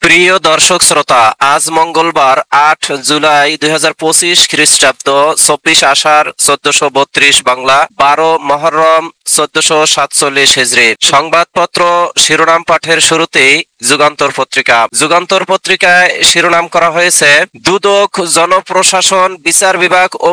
প্রিয় দর্শক শ্রোতা, আজ মঙ্গলবার ৮ জুলাই ২০২৫ খ্রিস্টাব্দ, ২৪ আষাঢ় ১৪৩২ বাংলা, ১২ মহররম ১৪৪৭ হিজরি। সংবাদপত্র শিরোনাম পাঠের শুরুতেই যুগান্তর পত্রিকা। যুগান্তর পত্রিকায় শিরোনাম করা হয়েছে, দুদক, জনপ্রশাসন, বিচার বিভাগ ও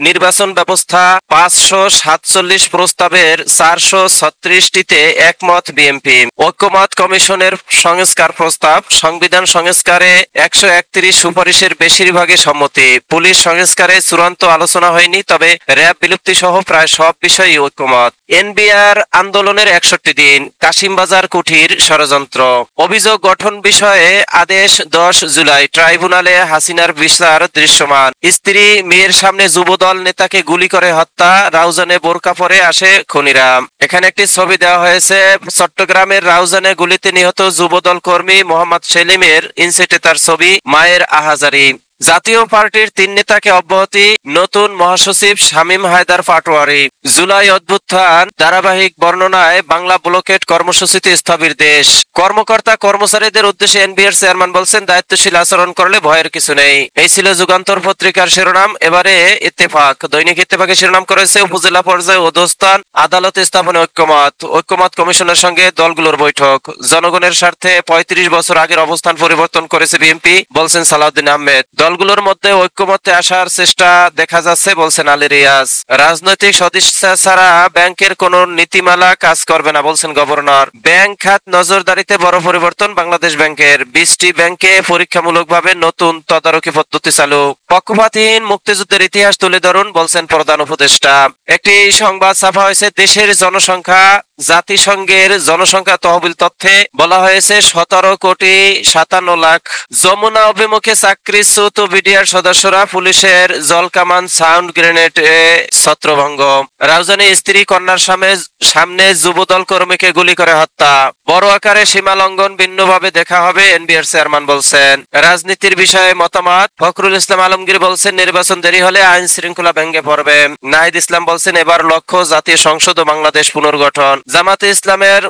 নির্বাচন ব্যবস্থা ৫৪৭ প্রস্তাবের ৪৩৬টিতে একমত বিএনপি। ঐক্যমত কমিশনের সংস্কার প্রস্তাব, সংবিধান সংস্কারে ১৩১ সুপারিশের বেশিরভাগে সম্মতি। পুলিশ সংস্কারে চূড়ান্ত আলোচনা হয়নি, তবে র্যাব বিলুপ্তি সহ প্রায় সব বিষয়ে ঐক্যমত। এনবিআর আন্দোলনের ৬১ দিন, কাশিমবাজার কুঠির ষড়যন্ত্র। অভিযোগ গঠন বিষয়ে আদেশ ১০ জুলাই, ট্রাইব্যুনালে হাসিনার বিচার দৃশ্যমান। স্ত্রী মেয়ের সামনে যুবদল নেতাকে গুলি করে হত্যা, রাউজানে বোরকা পরে আসে খুনিরা। এখানে একটি ছবি দেওয়া হয়েছে, চট্টগ্রামের রাউজানে গুলিতে নিহত যুবদল কর্মী মোহাম্মদ সেলিমের ইনসেটে তার ছবি, মায়ের আহাজারি। জাতীয় পার্টির ৩ নেতাকে অব্যাহতি, নতুন মহাসচিব শামীম হায়দার পাটোয়ারি। জুলাই অভ্যুত্থান ধারাবাহিক বর্ণনায় বাংলা ব্লকেট কর্মসূচিতে স্থবির দেশ। কর্মকর্তা কর্মচারীদের উদ্দেশ্যে এনবিআর চেয়ারম্যান বলছেন, দায়িত্বশীল আচরণ করলে ভয়ের কিছু নেই। এই ছিল যুগান্তর পত্রিকার শিরোনাম। এবারে ইত্তেফাক। দৈনিক ইত্তেফাকে শিরোনাম করেছে, উপজেলা পর্যায়ে অধস্থান আদালত স্থাপনে ঐক্যমত। ঐক্যমত কমিশনের সঙ্গে দলগুলোর বৈঠক। জনগণের স্বার্থে ৩৫ বছর আগের অবস্থান পরিবর্তন করেছে বিএনপি, বলছেন সালাউদ্দিন আহমেদ। দলগুলোর মধ্যে ঐক্যমতে আসার চেষ্টা দেখা যাচ্ছে, বলছেন আলী রিয়াজ। রাজনৈতিক সদিচ্ছা ছাড়া ব্যাংকের কোন নীতিমালা কাজ করবে না, বলছেন গভর্নর। ব্যাংক খাত নজরদারিতে বড় পরিবর্তন বাংলাদেশ ব্যাংকের। ২০টি ব্যাংকে পরীক্ষামূলকভাবে নতুন তদারকি পদ্ধতি চালু। পক্ষপাতহীন মুক্তিযুদ্ধের ইতিহাস তুলে ধরুন, বলছেন প্রধান উপদেষ্টা। একটি সংবাদ ছাপা হয়েছে, দেশের জনসংখ্যা জাতিসংঘের জনসংখ্যা তহবিল তথ্যে বলা হয়েছে ১৭,৫৭,০০,০০০। যমুনা অভিমুখে চাকরিচ্যুত বিডিআর সদস্যরা পুলিশের জলকামান সাউন্ড গ্রেনেডে ছত্রভঙ্গ। রাউজানে স্ত্রী কন্যার সামনে যুবদল কর্মীকে গুলি করে হত্যা। বড় আকারে সীমা লঙ্ঘন ভিন্নভাবে দেখা হবে, এনবিআর চেয়ারম্যান বলছেন। রাজনীতির বিষয়ে মতামত, ফখরুল ইসলাম আলমগীর বলছেন, নির্বাচন দেরি হলে আইন শৃঙ্খলা ভেঙে পড়বে। নাহিদ ইসলাম বলছেন, এবার লক্ষ্য জাতীয় সংসদ ও বাংলাদেশ পুনর্গঠন। জামাতে ইসলামের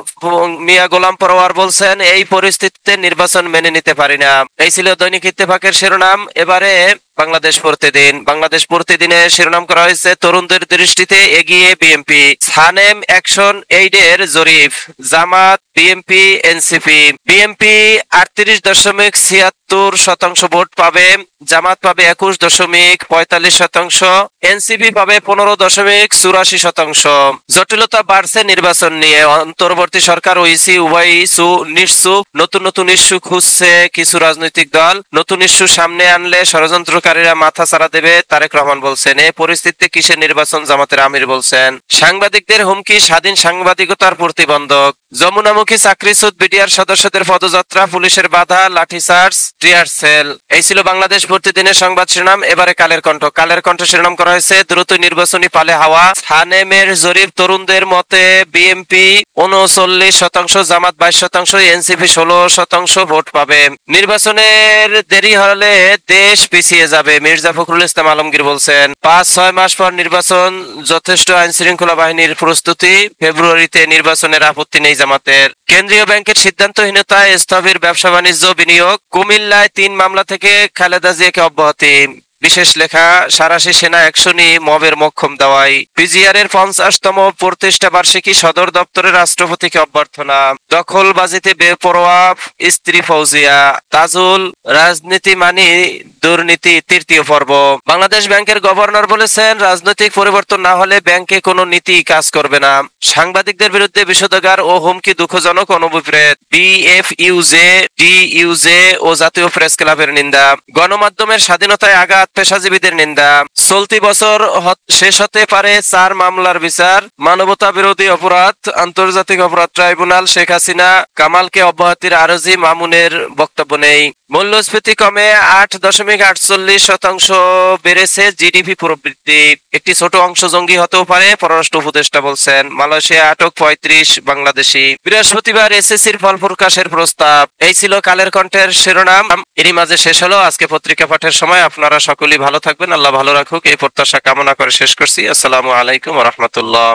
মিয়া গোলাম পরোয়ার বলছেন, এই পরিস্থিতিতে নির্বাচন মেনে নিতে পারি না। এই ছিল দৈনিক ইত্তেফাকের শিরোনাম। এবারে বাংলাদেশ প্রতিদিন। বাংলাদেশ প্রতিদিনে শিরোনাম করা হয়েছে, তরুণদের দৃষ্টিতে এগিয়ে বিএনপি, সানেম অ্যাকশন এইডের জরিপ। জামাত, বিএনপি, এনসিপি। বিএনপি ৩৮.৭৬% ভোট পাবে, জামাত পাবে ২১.৪৫%, এনসিপি পাবে ১৫.৮৪%। জটিলতা বাড়ছে নির্বাচন নিয়ে। অন্তর্বর্তী সরকার ও ইসি উভয়ই নিশ্চুপ। নতুন নতুন ইস্যু খুঁজছে কিছু রাজনৈতিক দল। নতুন ইস্যু সামনে আনলে ষড়যন্ত্রকারীরা মাথা চাড়া দেবে, তারেক রহমান বলছেন। এই পরিস্থিতিতে কিসের নির্বাচন, জামাতের আমির বলছেন। সাংবাদিকদের হুমকি, স্বাধীন সাংবাদিকতার প্রতিবন্ধক। যমুনামুখী চাকরিচ্যুত বিডিআর সদস্যদের পদযাত্রা, পুলিশের বাধা, লাঠিচার্জ, টিয়ার সেল। এই ছিল বাংলাদেশ প্রতিদিনের সংবাদ শিরোনাম। এবারে কালের কণ্ঠ। কালের কণ্ঠ শিরোনাম করা হয়েছে, দ্রুত নির্বাচনী পালে হাওয়া। সানেমের জরিপ, তরুণদের মতে বিএনপি ৩৯%, জামাত ২২%, এনসিপি ১৬% ভোট পাবে। নির্বাচনের দেরি হলে দেশ পিছিয়ে যাবে, মির্জা ফখরুল ইসলাম আলমগীর বলছেন। ৫-৬ মাস পর নির্বাচন, যথেষ্ট আইন শৃঙ্খলা বাহিনীর প্রস্তুতি। ফেব্রুয়ারিতে নির্বাচনের আপত্তি নেই জামাতের। কেন্দ্রীয় ব্যাংকের সিদ্ধান্তহীনতায় স্থবির ব্যবসা বাণিজ্য, বিনিয়োগ। কুমিল্লায় ৩ মামলা থেকে খালেদা জিয়াকে অব্যাহতি। বিশেষ লেখা, সারাশি সেনা অ্যাকশনই মবের মোক্ষম দেওয়াই। পিজিআর এর ৫০তম প্রতিষ্ঠা বার্ষিকী, সদর দপ্তরে রাষ্ট্রপতিকে অভ্যর্থনা। দখলবাজিতে বেপরোয়া স্ত্রী ফৌজিয়া। তাজুল, রাজনীতি মানি দুর্নীতি, ৩য় পর্ব। বাংলাদেশ ব্যাংকের গভর্নর বলেছেন, রাজনৈতিক পরিবর্তন না হলে ব্যাংকে কোনো নীতি কাজ করবে না। সাংবাদিকদের বিরুদ্ধে বিষোদ্গার ও হুমকি দুঃখজনক অনুবিপ্রেত। বিএফইউজে, ডিইউজে ও জাতীয় প্রেস ক্লাবের নিন্দা। গণমাধ্যমের স্বাধীনতায় আঘাত, পেশাজীবীদের নিন্দা। চলতি বছর শেষ হতে পারে ৪ মামলার বিচার। মানবতা বিরোধী অপরাধ, আন্তর্জাতিক অপরাধ ট্রাইব্যুনাল। শেখ হাসিনা, কামালকে অব্যাহতির আরজি, মামুনের বক্তব্য নেই। মূল্যস্ফীতি কমে ৮.৪৮% বেড়েছে জিডিপি প্রবৃদ্ধি। একটি ছোট অংশ জঙ্গি হতেও পারে, পররাষ্ট্র উপদেষ্টা বলছেন। মালয়েশিয়া আটক ৩৫ বাংলাদেশি। বৃহস্পতিবার এসএসসির ফল প্রকাশের প্রস্তাব। এই ছিল কালের কণ্ঠের শিরোনাম। এরই মাঝে শেষ হলো আজকে পত্রিকা পাঠের সময়। আপনারা সকলেই ভালো থাকবেন, আল্লাহ ভালো রাখুক এই প্রত্যাশা কামনা করে শেষ করছি। আসসালামু আলাইকুম ওয়া রাহমাতুল্লাহ।